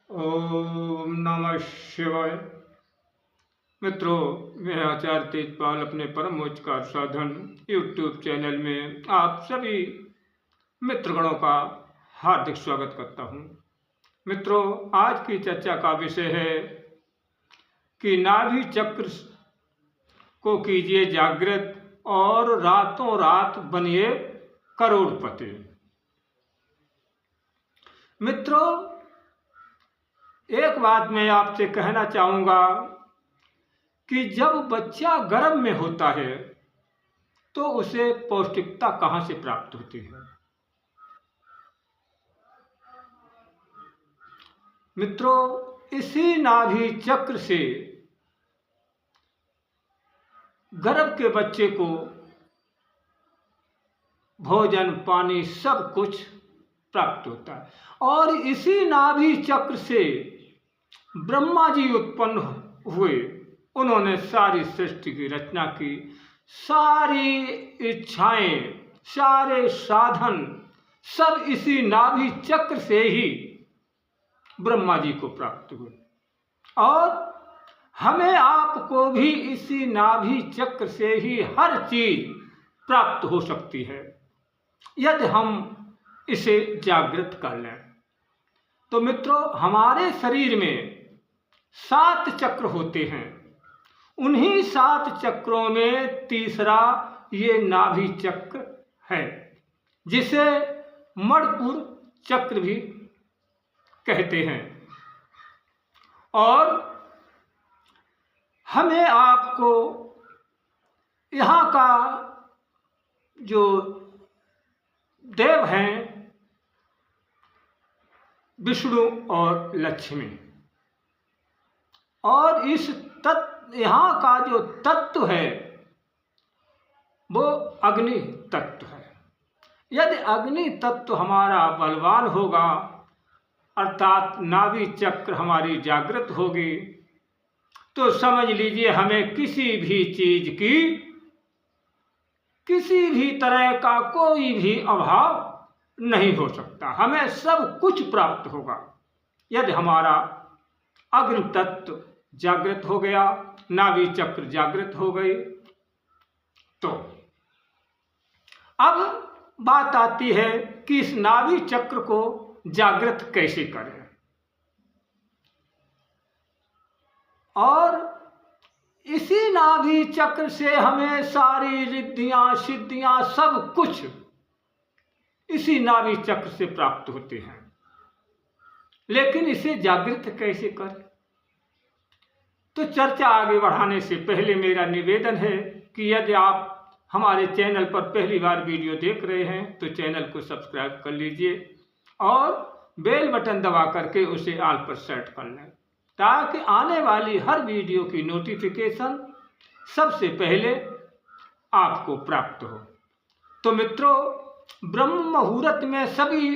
ओम नमः शिवाय। मित्रों, मैं आचार्य तेजपाल अपने परमोच्च का साधन यूट्यूब चैनल में आप सभी मित्रगणों का हार्दिक स्वागत करता हूं। मित्रों, आज की चर्चा का विषय है कि नाभि चक्र को कीजिए जागृत और रातों रात बनिए करोड़पति। मित्रों, एक बात मैं आपसे कहना चाहूँगा कि जब बच्चा गर्भ में होता है तो उसे पौष्टिकता कहाँ से प्राप्त होती है। मित्रों, इसी नाभि चक्र से गर्भ के बच्चे को भोजन पानी सब कुछ प्राप्त होता है और इसी नाभि चक्र से ब्रह्मा जी उत्पन्न हुए। उन्होंने सारी सृष्टि की रचना की, सारी इच्छाएं, सारे साधन सब इसी नाभि चक्र से ही ब्रह्मा जी को प्राप्त हुए और हमें आपको भी इसी नाभि चक्र से ही हर चीज प्राप्त हो सकती है यदि हम इसे जागृत कर लें। तो मित्रों, हमारे शरीर में 7 चक्र होते हैं। उन्हीं 7 चक्रों में तीसरा ये नाभि चक्र है, जिसे मणिपुर चक्र भी कहते हैं। और हमें आपको यहाँ का जो देव हैं विष्णु और लक्ष्मी, और इस यहाँ का जो तत्व है वो अग्नि तत्व है। यदि अग्नि तत्व हमारा बलवान होगा अर्थात नाभि चक्र हमारी जागृत होगी तो समझ लीजिए हमें किसी भी चीज की, किसी भी तरह का कोई भी अभाव नहीं हो सकता। हमें सब कुछ प्राप्त होगा यदि हमारा अग्नि तत्व जागृत हो गया, नाभि चक्र जागृत हो गई। तो अब बात आती है कि इस नाभि चक्र को जागृत कैसे करें। और इसी नाभि चक्र से हमें सारी रिद्धियां सिद्धियां सब कुछ इसी नाभि चक्र से प्राप्त होते हैं। लेकिन इसे जागृत कैसे करें? तो चर्चा आगे बढ़ाने से पहले मेरा निवेदन है कि यदि आप हमारे चैनल पर पहली बार वीडियो देख रहे हैं तो चैनल को सब्सक्राइब कर लीजिए और बेल बटन दबा करके उसे ऑल पर सेट कर लें ताकि आने वाली हर वीडियो की नोटिफिकेशन सबसे पहले आपको प्राप्त हो। तो मित्रों, ब्रह्म मुहूर्त में सभी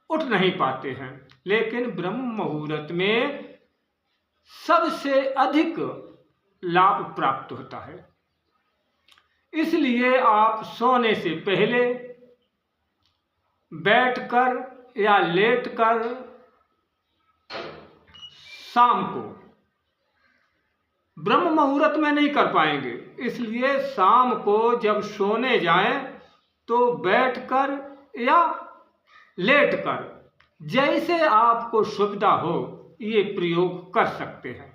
उठ नहीं पाते हैं, लेकिन ब्रह्म मुहूर्त में सबसे अधिक लाभ प्राप्त होता है। इसलिए आप सोने से पहले बैठकर या लेटकर शाम को, ब्रह्म मुहूर्त में नहीं कर पाएंगे, इसलिए शाम को जब सोने जाएं तो बैठकर या लेटकर जैसे आपको सुविधा हो ये प्रयोग कर सकते हैं।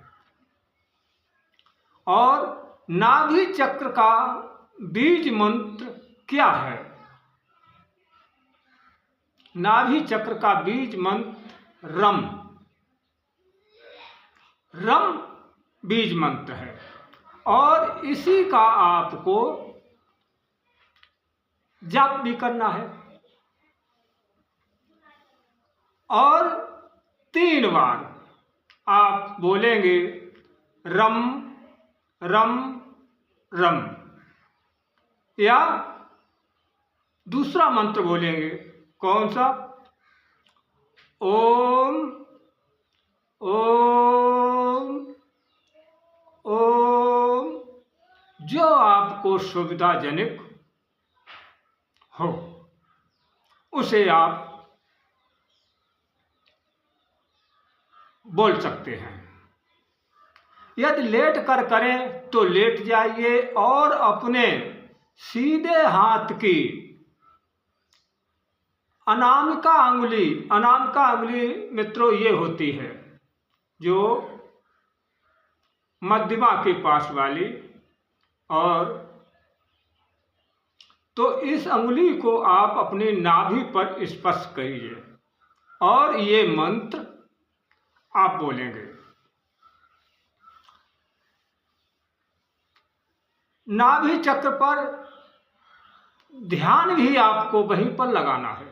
और नाभि चक्र का बीज मंत्र क्या है? नाभि चक्र का बीज मंत्र रम बीज मंत्र है और इसी का आपको जाप भी करना है और 3 बार आप बोलेंगे रम रम रम, या दूसरा मंत्र बोलेंगे, कौन सा? ओम ओम ओम, जो आपको सुविधाजनक हो उसे आप बोल सकते हैं। यदि लेट कर करें तो लेट जाइए और अपने सीधे हाथ की अनामिका अंगुली मित्रों ये होती है जो मध्यमा के पास वाली, और तो इस अंगुली को आप अपनी नाभि पर स्पर्श करिए और ये मंत्र आप बोलेंगे। नाभि चक्र पर ध्यान भी आपको वहीं पर लगाना है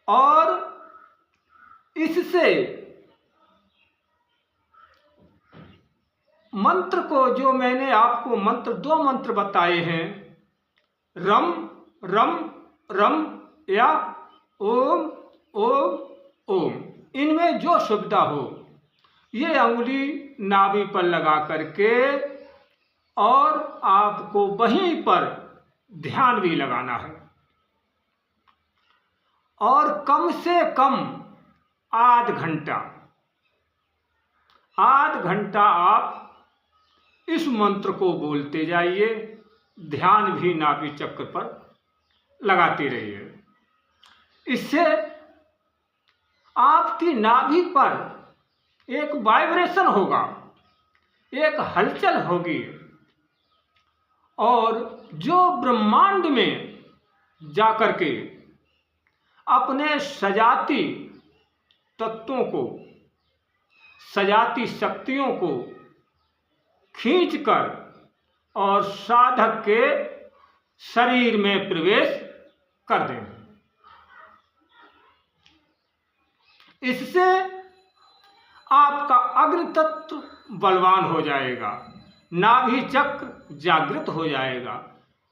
और इससे मंत्र को, जो मैंने आपको दो मंत्र बताए हैं, रम रम रम या ओम ओम ओम, इनमें जो सुविधा हो ये अंगुली नाभि पर लगा करके और आपको वहीं पर ध्यान भी लगाना है और कम से कम आध घंटा आप इस मंत्र को बोलते जाइए, ध्यान भी नाभि चक्र पर लगाते रहिए। इससे आपकी नाभि पर एक वाइब्रेशन होगा, एक हलचल होगी और जो ब्रह्मांड में जाकर के अपने सजाती तत्वों को, सजाती शक्तियों को खींचकर और साधक के शरीर में प्रवेश कर देंगे। इससे आपका अग्नि तत्व बलवान हो जाएगा, नाभि चक्र जागृत हो जाएगा,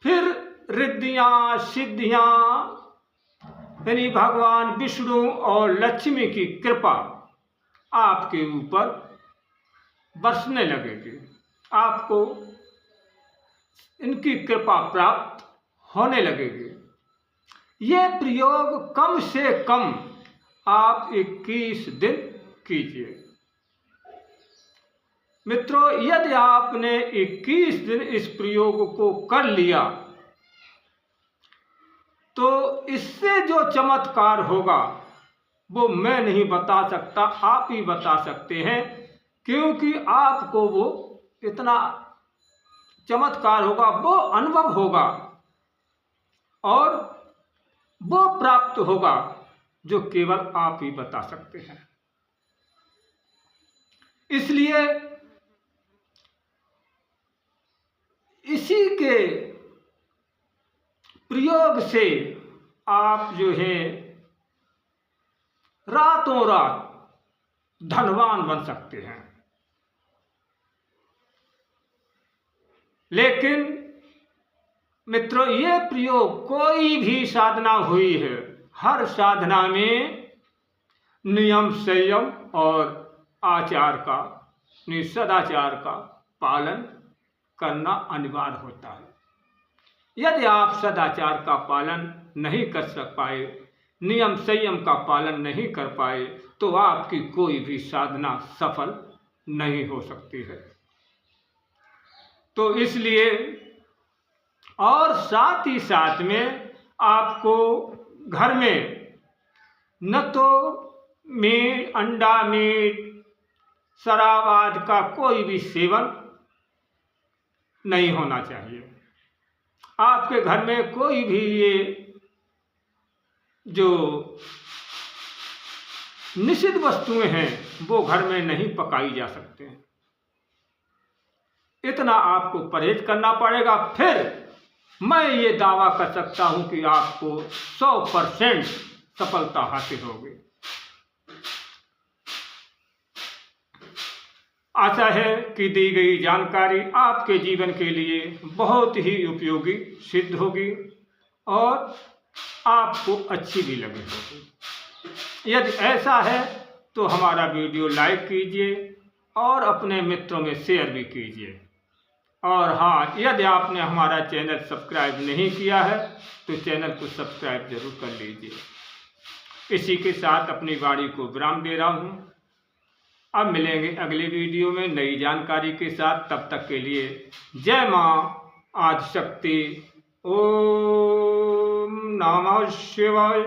फिर रिद्धियां सिद्धियां यानी भगवान विष्णु और लक्ष्मी की कृपा आपके ऊपर बरसने लगेगी, आपको इनकी कृपा प्राप्त होने लगेगी। ये प्रयोग कम से कम आप 21 दिन कीजिए। मित्रों, यदि आपने 21 दिन इस प्रयोग को कर लिया तो इससे जो चमत्कार होगा वो मैं नहीं बता सकता, आप ही बता सकते हैं, क्योंकि आपको वो इतना चमत्कार होगा, वो अनुभव होगा और वो प्राप्त होगा जो केवल आप ही बता सकते हैं। इसलिए इसी के प्रयोग से आप जो है रातों रात धनवान बन सकते हैं। लेकिन मित्रों, ये प्रयोग कोई भी साधना हुई है, हर साधना में नियम संयम और आचार का, सदाचार का पालन करना अनिवार्य होता है। यदि आप सदाचार का पालन नहीं कर पाए, नियम संयम का पालन नहीं कर पाए, तो आपकी कोई भी साधना सफल नहीं हो सकती है। तो इसलिए और साथ ही साथ में आपको घर में न तो मीट, अंडा, मीट, शराब आदि का कोई भी सेवन नहीं होना चाहिए। आपके घर में कोई भी ये जो निषिद्ध वस्तुएं हैं वो घर में नहीं पकाई जा सकते हैं। इतना आपको परहेज करना पड़ेगा, फिर मैं ये दावा कर सकता हूं कि आपको 100% सफलता हासिल होगी। आशा है कि दी गई जानकारी आपके जीवन के लिए बहुत ही उपयोगी सिद्ध होगी और आपको अच्छी भी लगी होगी। यदि ऐसा है तो हमारा वीडियो लाइक कीजिए और अपने मित्रों में शेयर भी कीजिए। और हाँ, यदि आपने हमारा चैनल सब्सक्राइब नहीं किया है तो चैनल को सब्सक्राइब जरूर कर लीजिए। इसी के साथ अपनी वाणी को विराम दे रहा हूँ। अब मिलेंगे अगले वीडियो में नई जानकारी के साथ। तब तक के लिए जय माँ आदिशक्ति। ओम नमः शिवाय।